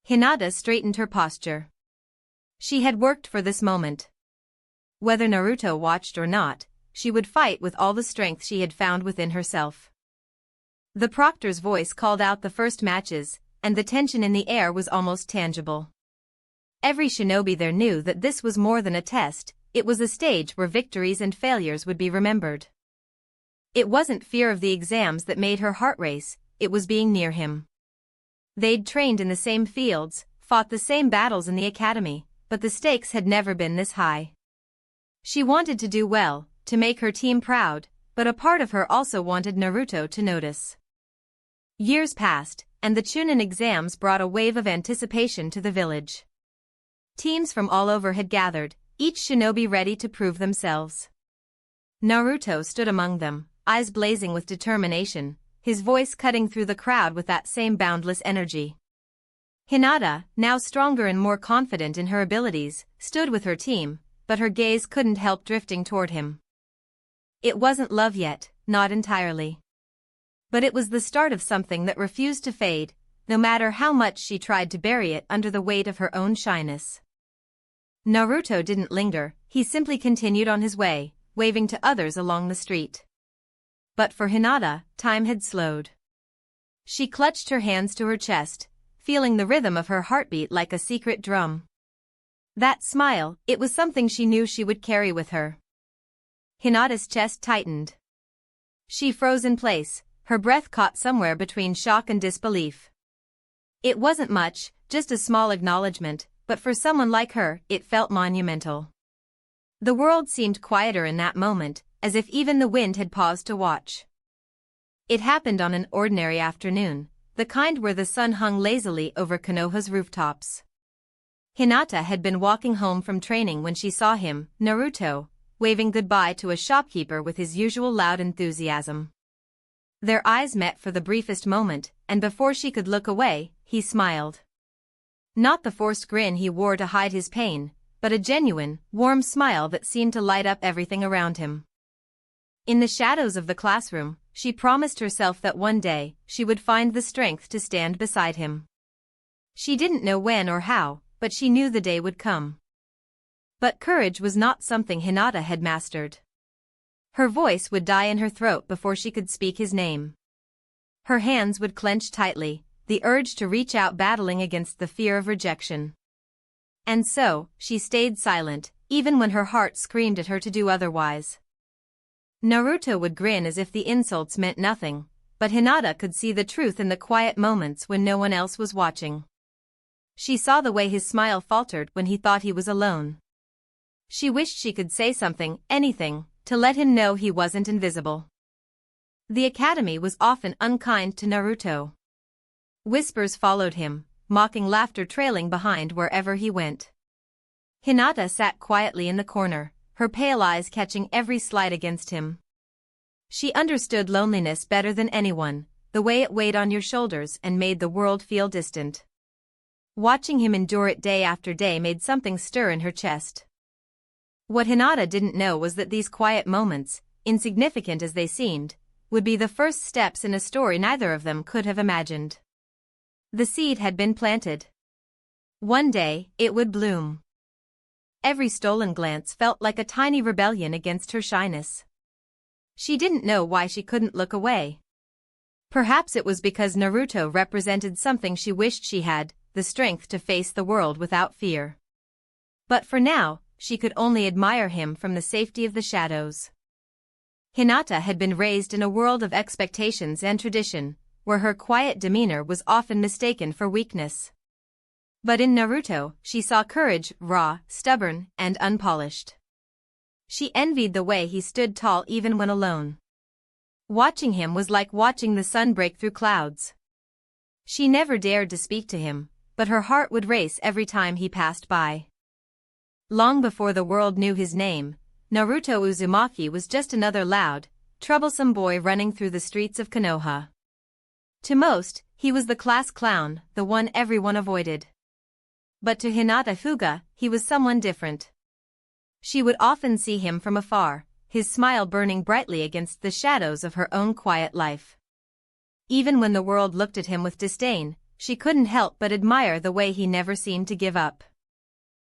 Hinata straightened her posture. She had worked for this moment. Whether Naruto watched or not, she would fight with all the strength she had found within herself. The proctor's voice called out the first matches, and the tension in the air was almost tangible. Every shinobi there knew that this was more than a test, it was a stage where victories and failures would be remembered. It wasn't fear of the exams that made her heart race, it was being near him. They'd trained in the same fields, fought the same battles in the academy, but the stakes had never been this high. She wanted to do well, to make her team proud, but a part of her also wanted Naruto to notice. Years passed, and the Chunin exams brought a wave of anticipation to the village. Teams from all over had gathered, each shinobi ready to prove themselves. Naruto stood among them, eyes blazing with determination, his voice cutting through the crowd with that same boundless energy. Hinata, now stronger and more confident in her abilities, stood with her team, but her gaze couldn't help drifting toward him. It wasn't love yet, not entirely. But it was the start of something that refused to fade, no matter how much she tried to bury it under the weight of her own shyness. Naruto didn't linger, he simply continued on his way, waving to others along the street. But for Hinata, time had slowed. She clutched her hands to her chest, feeling the rhythm of her heartbeat like a secret drum. That smile, it was something she knew she would carry with her. Hinata's chest tightened. She froze in place, her breath caught somewhere between shock and disbelief. It wasn't much, just a small acknowledgement, but for someone like her, it felt monumental. The world seemed quieter in that moment, as if even the wind had paused to watch. It happened on an ordinary afternoon, the kind where the sun hung lazily over Konoha's rooftops. Hinata had been walking home from training when she saw him, Naruto, waving goodbye to a shopkeeper with his usual loud enthusiasm. Their eyes met for the briefest moment, and before she could look away, he smiled. Not the forced grin he wore to hide his pain, but a genuine, warm smile that seemed to light up everything around him. In the shadows of the classroom, she promised herself that one day, she would find the strength to stand beside him. She didn't know when or how, but she knew the day would come. But courage was not something Hinata had mastered. Her voice would die in her throat before she could speak his name. Her hands would clench tightly, the urge to reach out battling against the fear of rejection. And so, she stayed silent, even when her heart screamed at her to do otherwise. Naruto would grin as if the insults meant nothing, but Hinata could see the truth in the quiet moments when no one else was watching. She saw the way his smile faltered when he thought he was alone. She wished she could say something, anything, to let him know he wasn't invisible. The academy was often unkind to Naruto. Whispers followed him, mocking laughter trailing behind wherever he went. Hinata sat quietly in the corner, her pale eyes catching every slight against him. She understood loneliness better than anyone, the way it weighed on your shoulders and made the world feel distant. Watching him endure it day after day made something stir in her chest. What Hinata didn't know was that these quiet moments, insignificant as they seemed, would be the first steps in a story neither of them could have imagined. The seed had been planted. One day, it would bloom. Every stolen glance felt like a tiny rebellion against her shyness. She didn't know why she couldn't look away. Perhaps it was because Naruto represented something she wished she had, the strength to face the world without fear. But for now, she could only admire him from the safety of the shadows. Hinata had been raised in a world of expectations and tradition, where her quiet demeanor was often mistaken for weakness. But in Naruto, she saw courage, raw, stubborn, and unpolished. She envied the way he stood tall even when alone. Watching him was like watching the sun break through clouds. She never dared to speak to him, but her heart would race every time he passed by. Long before the world knew his name, Naruto Uzumaki was just another loud, troublesome boy running through the streets of Konoha. To most, he was the class clown, the one everyone avoided. But to Hinata Fuga, he was someone different. She would often see him from afar, his smile burning brightly against the shadows of her own quiet life. Even when the world looked at him with disdain, she couldn't help but admire the way he never seemed to give up.